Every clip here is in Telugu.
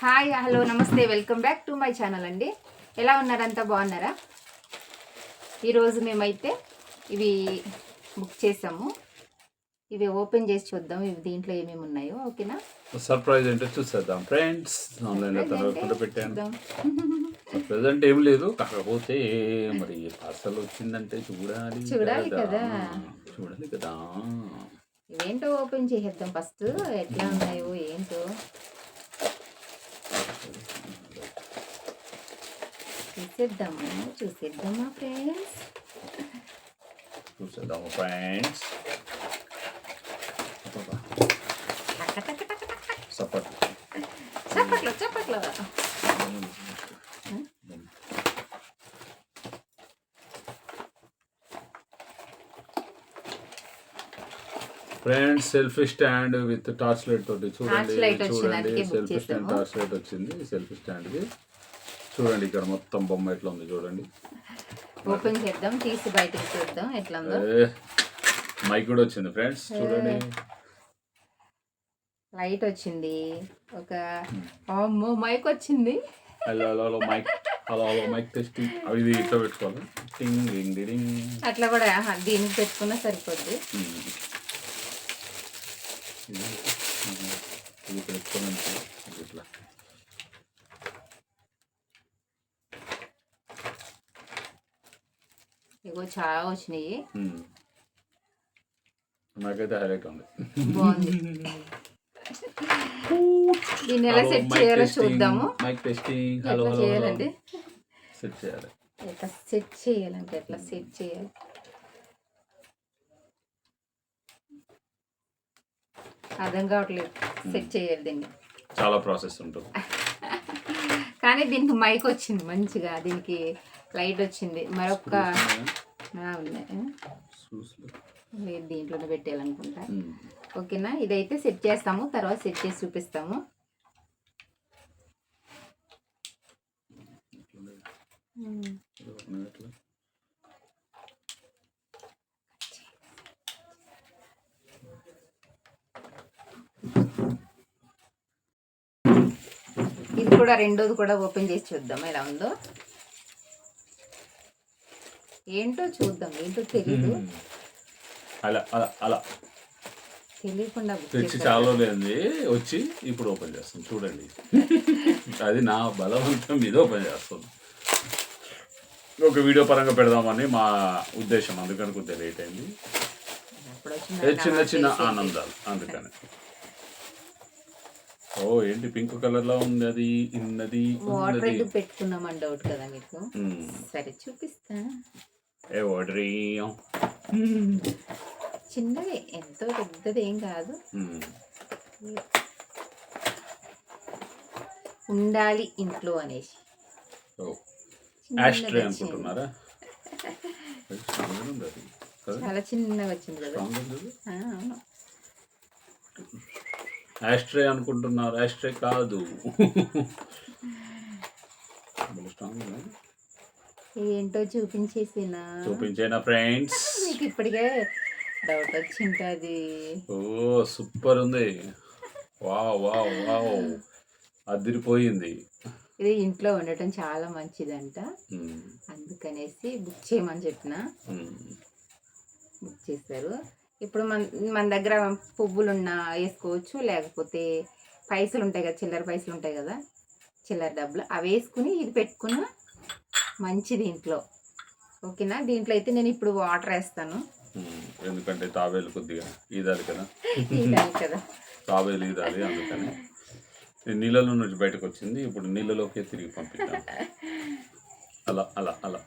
హాయ్ హలో నమస్తే welcome back to my channel అండి. ఎలా ఉన్నారంతా బాగున్నారా? ఈరోజు మేమైతే ఇవి బుక్ చేసాము. ఇవి ఓపెన్ చేసి చూద్దాం ఇవి దీంట్లో ఏమేమి ఉన్నాయో. ఓకేనా? సర్ప్రైజ్ ఏంటో చూసేద్దాం ఫ్రెండ్స్. ఆన్లైన్లో తర్వాత పెట్టాను. ప్రెజెంట్ ఏం లేదు, కాకపోతే మరి పార్సల్ వచ్చిందంటే చూడాలి కదా. ఇవేంటో ఓపెన్ చేసేద్దాం ఫస్ట్. ఎట్లా ఉన్నాయో ఏంటో చూసేద్దామా ఫ్రెండ్స్. చప్పట్లో friends, selfie stand with torch light తోటి చూడండి. సెల్ఫీ స్టాండ్ టార్చ్ లైట్ వచ్చింది. సెల్ఫీ స్టాండ్ కి చూడండి, ఇక్కడ మొత్తం బొమ్మ ఎట్లా ఉంది చూడండి. ఓపెన్ చేద్దాం, తీసి బయటకి చూద్దాం ఎట్లా ఉందో. మైక్ కూడా వచ్చింది ఫ్రెండ్స్, చూడండి. లైట్ వచ్చింది, ఒక అమ్మో మైక్ వచ్చింది. Hello mike, hello mike testing. ఇది ఇట్లా పెట్టుకోవాలి, టింగ్ రింగ్ రింగ్. అట్లా కూడా దీనికి పెట్టుకున్నా సరిపోద్ది. ఇది పెట్టుకోవాలి ఇట్లా. ఇగో చాలా వచ్చినాయి. నాకైతే హైలైట్ ఉంది, బాగుంది. దీన్ని ఎలా సెట్ చేయాలో చూద్దాము. Mike testing. హలో చేయాలండి, సెట్ చేయాలి. ఎట్లా సెట్ చేయాలంటే ఎట్లా సెట్ చేయాలి. అర్థం కావట్లేదు. సెట్ చేయాలి దీన్ని, చాలా ప్రాసెస్ ఉంటుంది. కానీ దీనికి మైక్ వచ్చింది మంచిగా, దీనికి లైట్ వచ్చింది. మరొక లేదు, దీంట్లోనే పెట్టాలనుకుంటా. ఓకేనా? ఇదైతే సెట్ చేస్తాము, తర్వాత సెట్ చేసి చూపిస్తాము. ఇది కూడా రెండోది కూడా ఓపెన్ చేసి చూద్దాం ఎలా ఉందో. ఏంటో చూద్దాం, ఏంటో తెలీదు. అలా అలా అలా తెలియకుండా తెచ్చి చాలా లేని వచ్చి ఇప్పుడు ఓపెన్ చేస్తాం చూడండి. అది నా బలవంతం మీద ఓపెన్ చేస్తాం. ఒక వీడియో పరంగా పెడదామని మా ఉద్దేశం, అందుకని కొద్దిగా లేట్ అయింది. చిన్న చిన్న ఆనందాలు అందుకని. ఓ ఏంటి పింక్ కలర్ లో ఉంది, అది ఇన్నది వాటర్ ఎందుకు పెట్టుకున్నామని డౌట్ కదా మీకు. సరే చూపిస్తా. ఏ వాటరీ చిన్నది, ఎంతో పెద్దది ఏం కాదు. ఉండాలి ఇంట్లో అనేసి అనుకుంటున్నారా? చాలా చిన్నగా వచ్చింది కదా. యాస్ట్రే అనుకుంటున్నారు, యాస్ట్రే కాదు. ఏంటో చూపించేనా ఫ్రెండ్స్? మీకు ఇప్పటికే డౌట్ వచ్చింటది. ఓ సూపర్ ఉంది, వావ్ వావ్ వావ్, అదిరిపోయింది. ఇది ఇంట్లో ఉండటం చాలా మంచిదంట, అందుకనేసి బుక్ చేయమని చెప్పిన. బుక్ చేశారు. ఇప్పుడు మన దగ్గర పువ్వులున్నా వేసుకోవచ్చు, లేకపోతే పైసలు ఉంటాయి కదా, చిల్లర పైసలు ఉంటాయి కదా, చిల్లర డబ్బులు, అవి వేసుకుని ఇది పెట్టుకున్న మంచిది ఇంట్లో. ఓకేనా? దీంట్లో అయితే నేను ఇప్పుడు వాటర్ వేస్తాను, ఎందుకంటే తాబేలు కొద్దిగా ఈదాలి కదా. తాబేలు ఈదాలి, అందుకని నీళ్ళలో నుంచి బయటకు వచ్చింది. ఇప్పుడు నీళ్ళలోకి తిరిగి పంపిద్దాం. అలా అలా అలా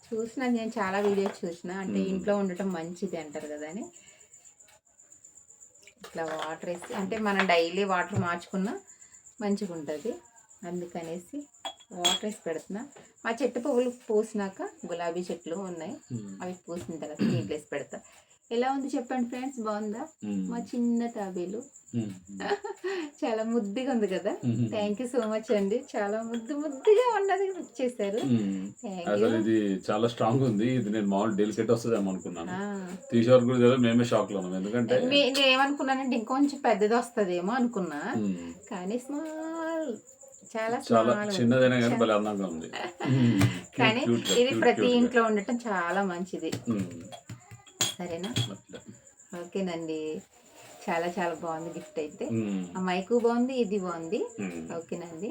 చూసిన, నేను చాలా వీడియోస్ చూసిన, అంటే ఇంట్లో ఉండటం మంచిది అంటారు కదా అని. ఇట్లా వాటర్ వేసి, అంటే మనం డైలీ వాటర్ మార్చుకున్నా మంచిగా ఉంటుంది, అందుకనేసి వాటర్ వేసి పెడుతున్నా. మా చెట్టు పువ్వులు పూసినాక, గులాబీ చెట్లు ఉన్నాయి, అవి పూసిన తర్వాత దీంట్లో వేసి పెడతా. ఎలా ఉంది చెప్పండి ఫ్రెండ్స్, బాగుందా? మా చిన్న తాబేలు చాలా ముద్దుగా ఉంది కదా. థ్యాంక్ యూ సో మచ్ అండి, చాలా ముద్దుగా ఉన్నది చేశారు. అసలు ఇది చాలా స్ట్రాంగ్ ఉంది. ఇది నేను మామూలు డెలికేట్ వస్తుందేమో అనుకున్నాను. తీసే వరకు కూడా తెలియదు, మేమే షాక్ లో ఉన్నాం. ఎందుకంటే నేను ఏమనుకున్నానంటే ఇంకొంచెం పెద్దది వస్తుందేమో అనుకున్నా, కానీ స్మాల్, చాలా చాలా చిన్నదైనా కానీ భలే అందంగా ఉంది. కానీ ఇది ప్రతి ఇంట్లో ఉండటం చాలా మంచిది. సరేనా? ఓకేనండి, చాలా చాలా బాగుంది గిఫ్ట్ అయితే. ఆ మైకు బాగుంది, ఇది బాగుంది. ఓకేనండి,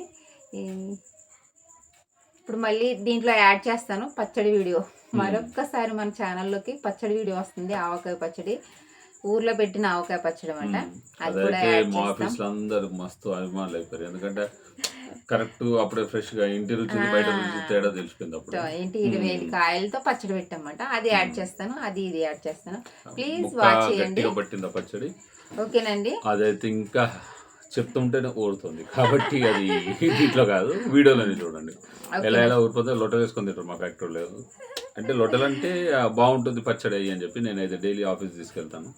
ఇప్పుడు మళ్ళీ దీంట్లో యాడ్ చేస్తాను పచ్చడి వీడియో. మరొక్కసారి మన ఛానల్లోకి పచ్చడి వీడియో వస్తుంది, ఆవకాయ పచ్చడి, ఊర్లో పెట్టిన ఆవకాయ పచ్చడి అనమాట. అది కూడా మా ఆఫీస్ లో అందరూ మస్తు అభిమానులు అయిపోయారు. ఎందుకంటే కరెక్ట్ అప్పుడే ఫ్రెష్ గా ఇంటి రుచి బయట రుచి తేడా తెలిసిపోయింది. అప్పుడు ఏంటి 25 కాయలతో పచ్చడి పెట్టామన్నమాట. అది యాడ్ చేస్తాను, అది ఇది యాడ్ చేస్తాను. ప్లీజ్ వాచ్ చేయండి. పట్టింది పచ్చడి. ఓకేనండి, అదైతే ఇంకా చెప్తుంటేనే ఊరుతుంది. కాబట్టి అది ఇట్లా కాదు, వీడియోలోనే చూడండి. ఎలా ఊరిపోతే లొట్టలు వేసుకొని తింటారు మా ఫ్యాక్టరీ లేదు. అంటే లొట్టలు అంటే బాగుంటుంది పచ్చడి అని చెప్పి నేనైతే డైలీ ఆఫీస్ తీసుకెళ్తాను.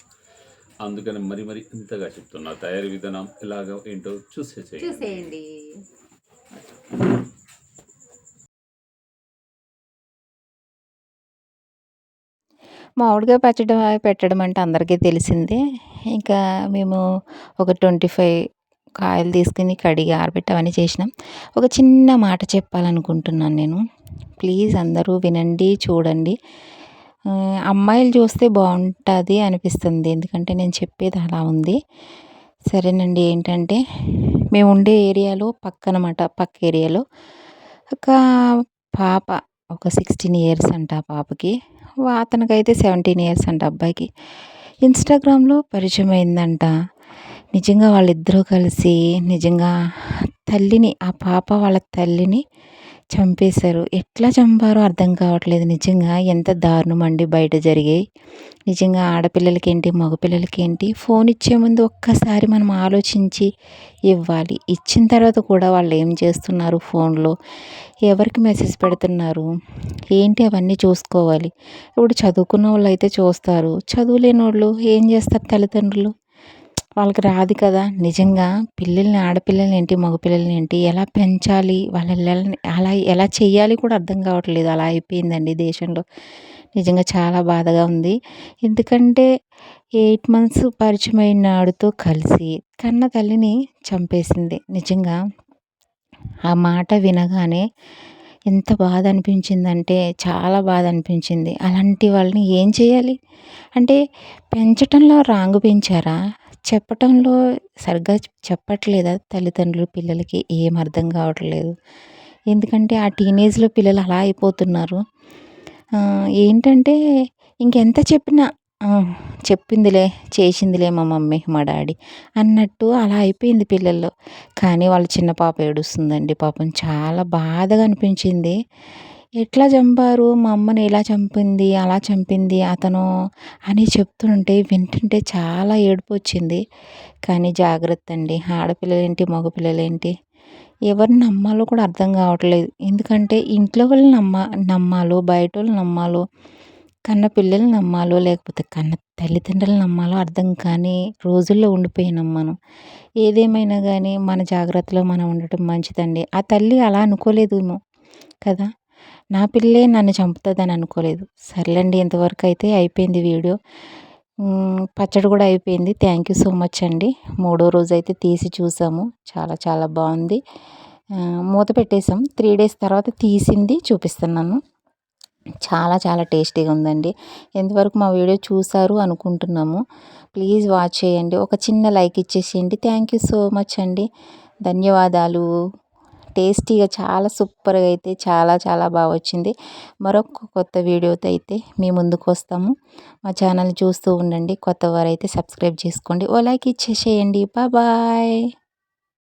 అందుకని మరి ఇంతగా చెప్తున్నా. తయారీ విధానం ఎలాగో ఏంటో చూసేయండి. మామిడికాయ పచ్చడి పెట్టడం అంటే అందరికీ తెలిసిందే. ఇంకా మేము ఒక 25 కాయలు తీసుకుని కడిగి ఆరబెట్టి అవన్నీ చేసినాం. ఒక చిన్న మాట చెప్పాలనుకుంటున్నాను నేను. ప్లీజ్ అందరూ వినండి, చూడండి. అమ్మాయిలు చూస్తే బాగుంటుంది అనిపిస్తుంది, ఎందుకంటే నేను చెప్పేది అలా ఉంది. సరేనండి, ఏంటంటే మేము ఉండే ఏరియాలో పక్క ఏరియాలో ఒక పాప, ఒక 16 ఇయర్స్ అంట ఆ పాపకి, అతనికైతే 17 ఇయర్స్ అంట అబ్బాయికి. ఇన్స్టాగ్రామ్లో పరిచయం అయిందంట. నిజంగా వాళ్ళిద్దరూ కలిసి నిజంగా తల్లిని, ఆ పాప వాళ్ళ తల్లిని చంపేశారు. ఎట్లా చంపారో అర్థం కావట్లేదు. నిజంగా ఎంత దారుణం అండి బయట జరిగాయి. నిజంగా ఆడపిల్లలకి ఏంటి, మగపిల్లలకి ఏంటి, ఫోన్ ఇచ్చే ముందు ఒక్కసారి మనం ఆలోచించి ఇవ్వాలి. ఇచ్చిన తర్వాత కూడా వాళ్ళు ఏం చేస్తున్నారు, ఫోన్లో ఎవరికి మెసేజ్ పెడుతున్నారు ఏంటి, అవన్నీ చూసుకోవాలి. ఇప్పుడు చదువుకున్న వాళ్ళు అయితే చూస్తారు, చదువులేని వాళ్ళు ఏం చేస్తారు తల్లిదండ్రులు, వాళ్ళకి రాదు కదా. నిజంగా పిల్లల్ని, ఆడపిల్లల్ని ఏంటి, మగపిల్లల్ని ఏంటి, ఎలా పెంచాలి, వాళ్ళని అలా ఎలా చెయ్యాలి కూడా అర్థం కావట్లేదు. అలా అయిపోయిందండి దేశంలో. నిజంగా చాలా బాధగా ఉంది. ఎందుకంటే 8 months పరిచయం అయినాడుతో కలిసి కన్న తల్లిని చంపేసింది. నిజంగా ఆ మాట వినగానే ఎంత బాధ అనిపించిందంటే చాలా బాధ అనిపించింది. అలాంటి వాళ్ళని ఏం చేయాలి అంటే, పెంచటంలో రాంగు పెంచారా, చెప్పటంలో సరిగ్గా చెప్పట్లేదా తల్లిదండ్రులు పిల్లలకి, ఏం అర్థం కావట్లేదు. ఎందుకంటే ఆ టీనేజ్లో పిల్లలు అలా అయిపోతున్నారు. ఏంటంటే ఇంకెంత చెప్పినా చెప్పిందిలే, చేసిందిలే మా మమ్మీ, మా డాడీ అన్నట్టు అలా అయిపోయింది పిల్లల్లో. కానీ వాళ్ళ చిన్న పాప ఏడుస్తుందండి పాపం, చాలా బాధగా అనిపించింది. ఎట్లా చంపారు, మా అమ్మని ఎలా చంపింది, అలా చంపింది అతను అని చెప్తుంటే వింటుంటే చాలా ఏడుపు వచ్చింది. కానీ జాగ్రత్త అండి, ఆడపిల్లలేంటి, మగపిల్లలేంటి, ఎవరిని నమ్మాలో కూడా అర్థం కావట్లేదు. ఎందుకంటే ఇంట్లో వాళ్ళు నమ్మాలో, బయట వాళ్ళు నమ్మాలో, కన్న పిల్లలు నమ్మాలో, లేకపోతే కన్న తల్లిదండ్రులు నమ్మాలో అర్థం కాని రోజుల్లో ఉండిపోయినాం మనం. ఏదేమైనా కానీ మన జాగ్రత్తలో మనం ఉండటం మంచిదండి. ఆ తల్లి అలా అనుకోలేదేమో కదా, నా పిల్లే నన్ను చంపుతుందని అనుకోలేదు. సర్లేండి, ఇంతవరకు అయితే అయిపోయింది వీడియో. పచ్చడి కూడా అయిపోయింది. థ్యాంక్ యూ సో మచ్ అండి. 3వ రోజు అయితే తీసి చూసాము, చాలా చాలా బాగుంది. మూత పెట్టేసాం, 3 days తర్వాత తీసింది చూపిస్తున్నాను. చాలా చాలా టేస్టీగా ఉందండి. ఎంతవరకు మా వీడియో చూసారు అనుకుంటున్నాము. ప్లీజ్ వాచ్ చేయండి, ఒక చిన్న లైక్ ఇచ్చేసేయండి. థ్యాంక్ యూ సో మచ్ అండి, ధన్యవాదాలు. టేస్టీగా చాలా సూపర్గా అయితే చాలా చాలా బాగా వచ్చింది. మరొక కొత్త వీడియోతో అయితే మీ ముందుకు వస్తాము. మా ఛానల్ చూస్తూ ఉండండి. కొత్త వారైతే సబ్స్క్రైబ్ చేసుకోండి, ఓ లైక్ ఇచ్చేసేయండి. బాయ్.